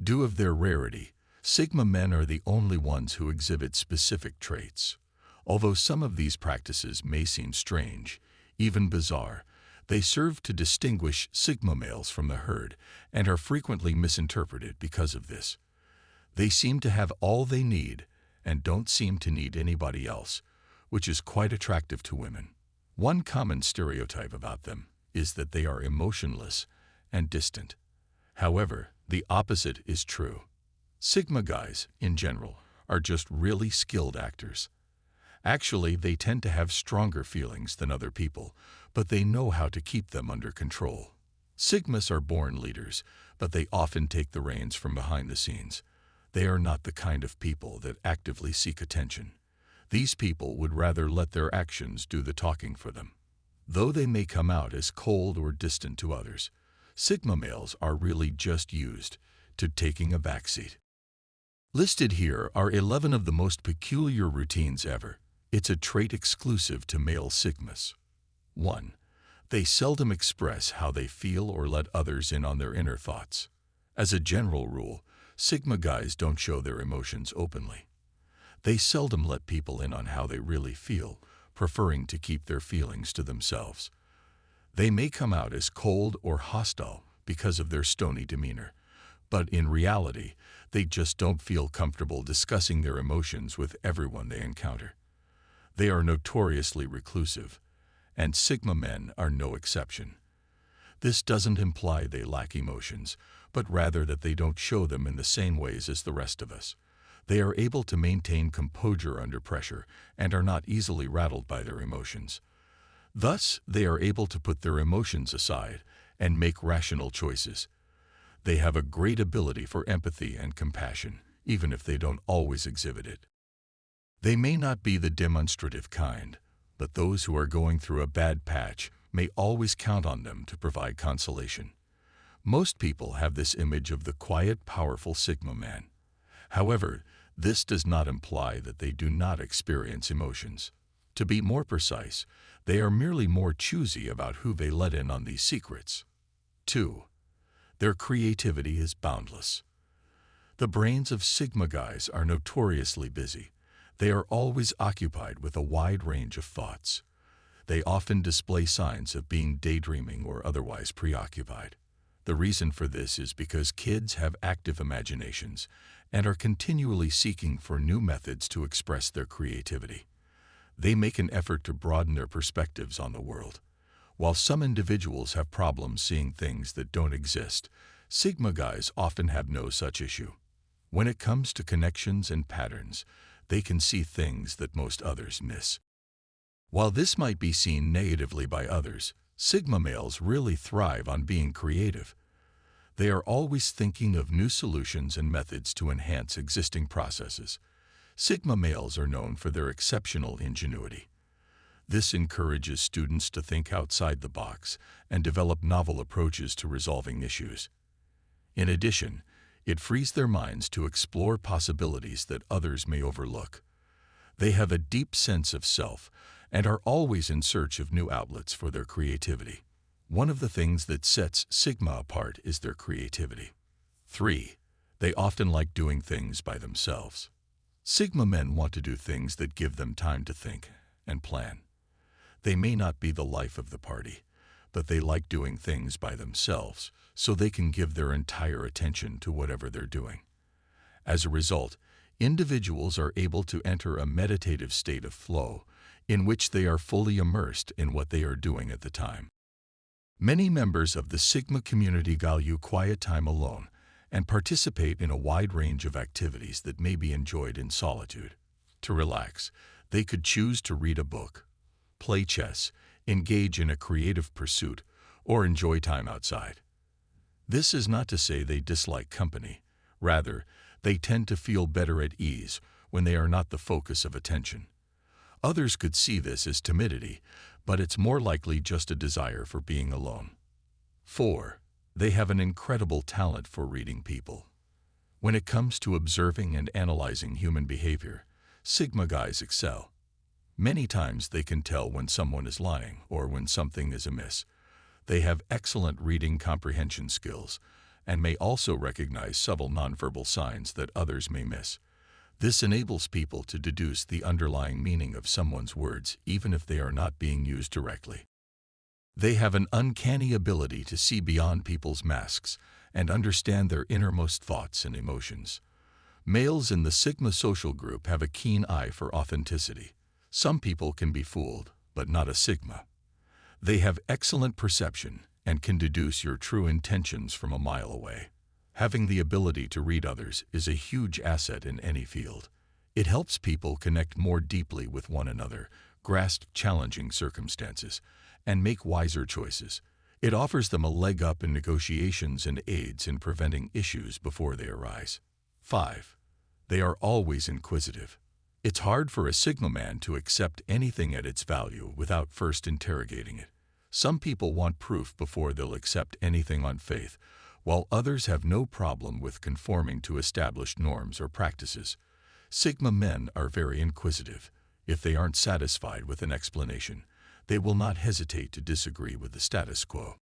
Due of their rarity, Sigma men are the only ones who exhibit specific traits. Although some of these practices may seem strange, even bizarre, they serve to distinguish Sigma males from the herd and are frequently misinterpreted because of this. They seem to have all they need and don't seem to need anybody else, which is quite attractive to women. One common stereotype about them is that they are emotionless and distant. However, the opposite is true. Sigma guys, in general, are just really skilled actors. Actually, they tend to have stronger feelings than other people, but they know how to keep them under control. Sigmas are born leaders, but they often take the reins from behind the scenes. They are not the kind of people that actively seek attention. These people would rather let their actions do the talking for them. Though they may come out as cold or distant to others, Sigma males are really just used to taking a backseat. Listed here are 11 of the most peculiar routines ever. It's a trait exclusive to male Sigmas. 1. They seldom express how they feel or let others in on their inner thoughts. As a general rule, Sigma guys don't show their emotions openly. They seldom let people in on how they really feel, preferring to keep their feelings to themselves. They may come out as cold or hostile because of their stony demeanor, but in reality, they just don't feel comfortable discussing their emotions with everyone they encounter. They are notoriously reclusive, and Sigma men are no exception. This doesn't imply they lack emotions, but rather that they don't show them in the same ways as the rest of us. They are able to maintain composure under pressure and are not easily rattled by their emotions. Thus, they are able to put their emotions aside and make rational choices. They have a great ability for empathy and compassion, even if they don't always exhibit it. They may not be the demonstrative kind, but those who are going through a bad patch may always count on them to provide consolation. Most people have this image of the quiet, powerful Sigma man. However, this does not imply that they do not experience emotions. To be more precise, they are merely more choosy about who they let in on these secrets. 2. Their creativity is boundless. The brains of Sigma guys are notoriously busy. They are always occupied with a wide range of thoughts. They often display signs of being daydreaming or otherwise preoccupied. The reason for this is because kids have active imaginations and are continually seeking for new methods to express their creativity. They make an effort to broaden their perspectives on the world. While some individuals have problems seeing things that don't exist, Sigma guys often have no such issue. When it comes to connections and patterns, they can see things that most others miss. While this might be seen negatively by others, Sigma males really thrive on being creative. They are always thinking of new solutions and methods to enhance existing processes. Sigma males are known for their exceptional ingenuity. This encourages students to think outside the box and develop novel approaches to resolving issues. In addition, it frees their minds to explore possibilities that others may overlook. They have a deep sense of self and are always in search of new outlets for their creativity. One of the things that sets Sigma apart is their creativity. 3. They often like doing things by themselves. Sigma men want to do things that give them time to think and plan. They may not be the life of the party, but they like doing things by themselves so they can give their entire attention to whatever they're doing. As a result, individuals are able to enter a meditative state of flow in which they are fully immersed in what they are doing at the time. Many members of the Sigma community value quiet time alone and participate in a wide range of activities that may be enjoyed in solitude. To relax, they could choose to read a book, play chess, engage in a creative pursuit, or enjoy time outside. This is not to say they dislike company. Rather, they tend to feel better at ease when they are not the focus of attention. Others could see this as timidity, but it's more likely just a desire for being alone. 4. They have an incredible talent for reading people. When it comes to observing and analyzing human behavior, Sigma guys excel. Many times they can tell when someone is lying or when something is amiss. They have excellent reading comprehension skills and may also recognize subtle nonverbal signs that others may miss. This enables people to deduce the underlying meaning of someone's words even if they are not being used directly. They have an uncanny ability to see beyond people's masks and understand their innermost thoughts and emotions. Males in the Sigma social group have a keen eye for authenticity. Some people can be fooled, but not a Sigma. They have excellent perception and can deduce your true intentions from a mile away. Having the ability to read others is a huge asset in any field. It helps people connect more deeply with one another, grasp challenging circumstances, and make wiser choices. It offers them a leg up in negotiations and aids in preventing issues before they arise. 5. They are always inquisitive. It's hard for a Sigma man to accept anything at its value without first interrogating it. Some people want proof before they'll accept anything on faith, while others have no problem with conforming to established norms or practices. Sigma men are very inquisitive. If they aren't satisfied with an explanation, they will not hesitate to disagree with the status quo.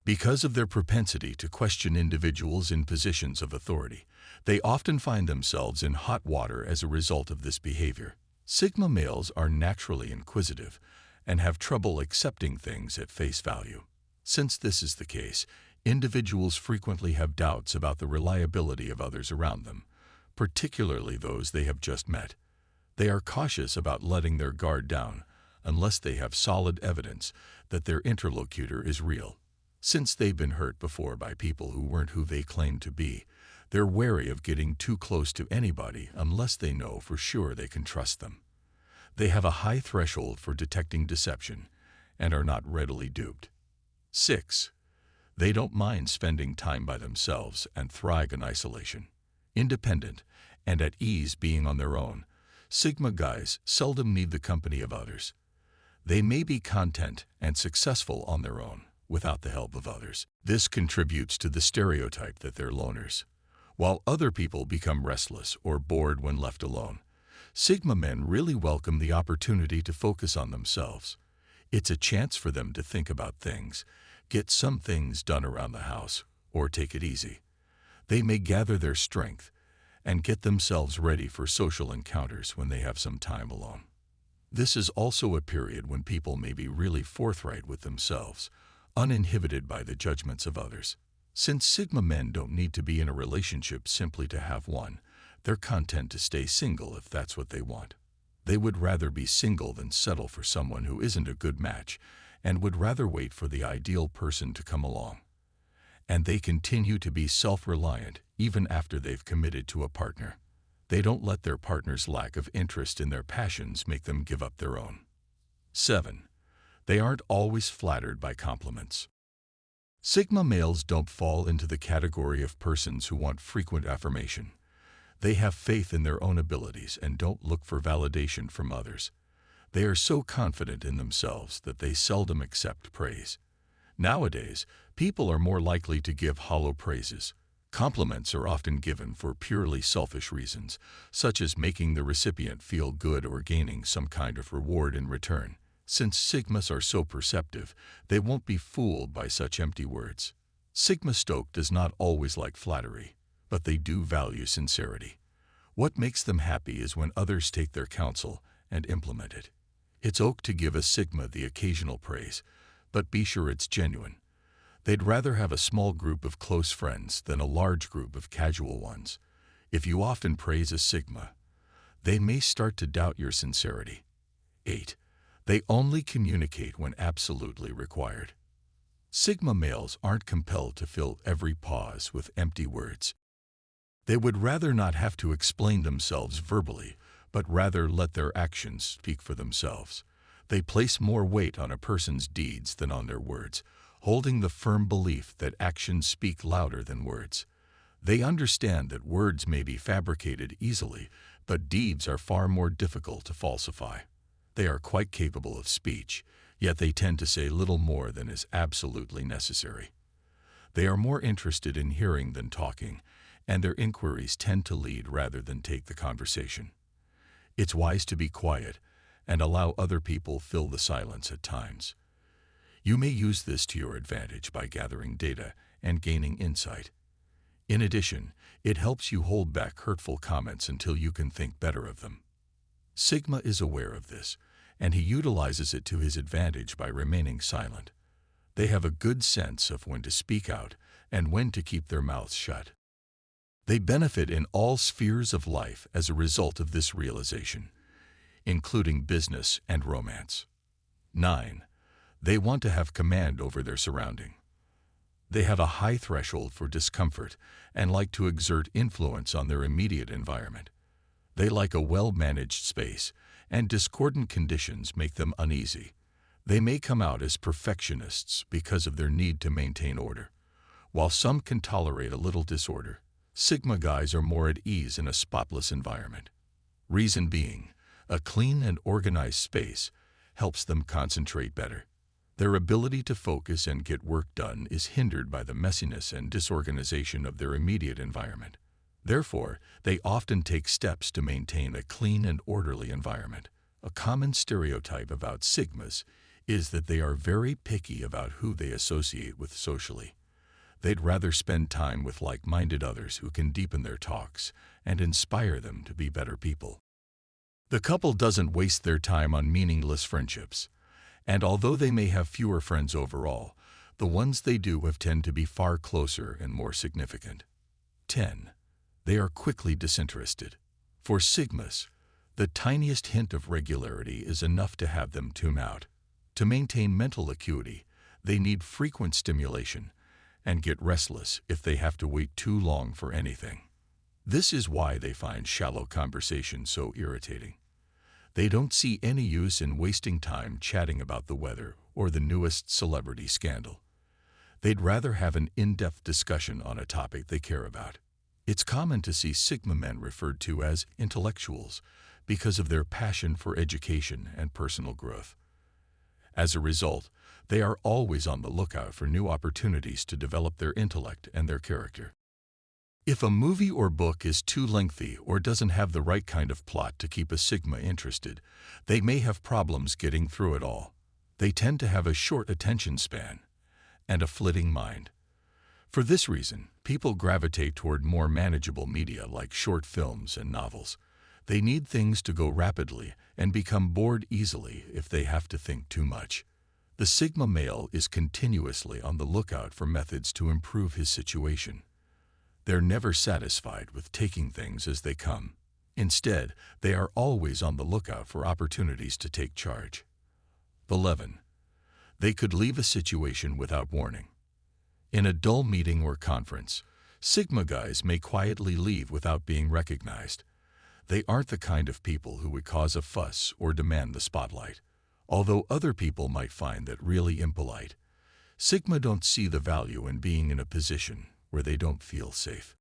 Because of their propensity to question individuals in positions of authority, they often find themselves in hot water as a result of this behavior. Sigma males are naturally inquisitive and have trouble accepting things at face value. Since this is the case, individuals frequently have doubts about the reliability of others around them, particularly those they have just met. They are cautious about letting their guard down unless they have solid evidence that their interlocutor is real. Since they've been hurt before by people who weren't who they claimed to be, they're wary of getting too close to anybody unless they know for sure they can trust them. They have a high threshold for detecting deception and are not readily duped. 6. They don't mind spending time by themselves and thrive in isolation. Independent and at ease being on their own, Sigma guys seldom need the company of others. They may be content and successful on their own, without the help of others. This contributes to the stereotype that they're loners. While other people become restless or bored when left alone, Sigma men really welcome the opportunity to focus on themselves. It's a chance for them to think about things, get some things done around the house, or take it easy. They may gather their strength and get themselves ready for social encounters when they have some time alone. This is also a period when people may be really forthright with themselves, uninhibited by the judgments of others. Since Sigma men don't need to be in a relationship simply to have one, they're content to stay single if that's what they want. They would rather be single than settle for someone who isn't a good match, and would rather wait for the ideal person to come along. And they continue to be self-reliant even after they've committed to a partner. They don't let their partner's lack of interest in their passions make them give up their own. 7. They aren't always flattered by compliments. Sigma males don't fall into the category of persons who want frequent affirmation. They have faith in their own abilities and don't look for validation from others. They are so confident in themselves that they seldom accept praise. Nowadays, people are more likely to give hollow praises. Compliments are often given for purely selfish reasons, such as making the recipient feel good or gaining some kind of reward in return. Since Sigmas are so perceptive, they won't be fooled by such empty words. Sigma Stoke does not always like flattery, but they do value sincerity. What makes them happy is when others take their counsel and implement it. It's okay to give a Sigma the occasional praise, but be sure it's genuine. They'd rather have a small group of close friends than a large group of casual ones. If you often praise a Sigma, they may start to doubt your sincerity. 8. They only communicate when absolutely required. Sigma males aren't compelled to fill every pause with empty words. They would rather not have to explain themselves verbally, but rather let their actions speak for themselves. They place more weight on a person's deeds than on their words, holding the firm belief that actions speak louder than words. They understand that words may be fabricated easily, but deeds are far more difficult to falsify. They are quite capable of speech, yet they tend to say little more than is absolutely necessary. They are more interested in hearing than talking, and their inquiries tend to lead rather than take the conversation. It's wise to be quiet and allow other people fill the silence at times. You may use this to your advantage by gathering data and gaining insight. In addition, it helps you hold back hurtful comments until you can think better of them. Sigma is aware of this, and he utilizes it to his advantage by remaining silent. They have a good sense of when to speak out and when to keep their mouths shut. They benefit in all spheres of life as a result of this realization, including business and romance. 9. They want to have command over their surrounding. They have a high threshold for discomfort and like to exert influence on their immediate environment. They like a well-managed space, and discordant conditions make them uneasy. They may come out as perfectionists because of their need to maintain order. While some can tolerate a little disorder, Sigma guys are more at ease in a spotless environment. Reason being, a clean and organized space helps them concentrate better. Their ability to focus and get work done is hindered by the messiness and disorganization of their immediate environment. Therefore, they often take steps to maintain a clean and orderly environment. A common stereotype about Sigmas is that they are very picky about who they associate with socially. They'd rather spend time with like-minded others who can deepen their talks and inspire them to be better people. The couple doesn't waste their time on meaningless friendships, and although they may have fewer friends overall, the ones they do have tend to be far closer and more significant. 10. They are quickly disinterested. For Sigmas, the tiniest hint of regularity is enough to have them tune out. To maintain mental acuity, they need frequent stimulation and get restless if they have to wait too long for anything. This is why they find shallow conversation so irritating. They don't see any use in wasting time chatting about the weather or the newest celebrity scandal. They'd rather have an in-depth discussion on a topic they care about. It's common to see Sigma men referred to as intellectuals because of their passion for education and personal growth. As a result, they are always on the lookout for new opportunities to develop their intellect and their character. If a movie or book is too lengthy or doesn't have the right kind of plot to keep a Sigma interested, they may have problems getting through it all. They tend to have a short attention span and a flitting mind. For this reason, people gravitate toward more manageable media like short films and novels. They need things to go rapidly and become bored easily if they have to think too much. The Sigma male is continuously on the lookout for methods to improve his situation. They're never satisfied with taking things as they come. Instead, they are always on the lookout for opportunities to take charge. 11. They could leave a situation without warning. In a dull meeting or conference, Sigma guys may quietly leave without being recognized. They aren't the kind of people who would cause a fuss or demand the spotlight, although other people might find that really impolite. Sigma don't see the value in being in a position where they don't feel safe.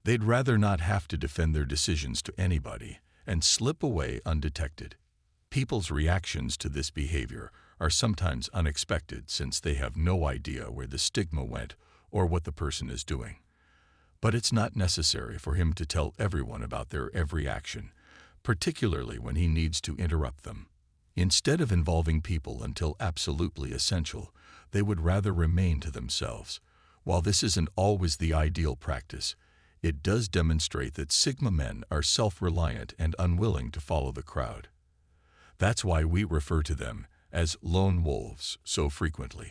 They'd rather not have to defend their decisions to anybody and slip away undetected. People's reactions to this behavior are sometimes unexpected since they have no idea where the stigma went or what the person is doing. But it's not necessary for him to tell everyone about their every action, particularly when he needs to interrupt them. Instead of involving people until absolutely essential, they would rather remain to themselves. While this isn't always the ideal practice, it does demonstrate that Sigma men are self-reliant and unwilling to follow the crowd. That's why we refer to them as lone wolves so frequently.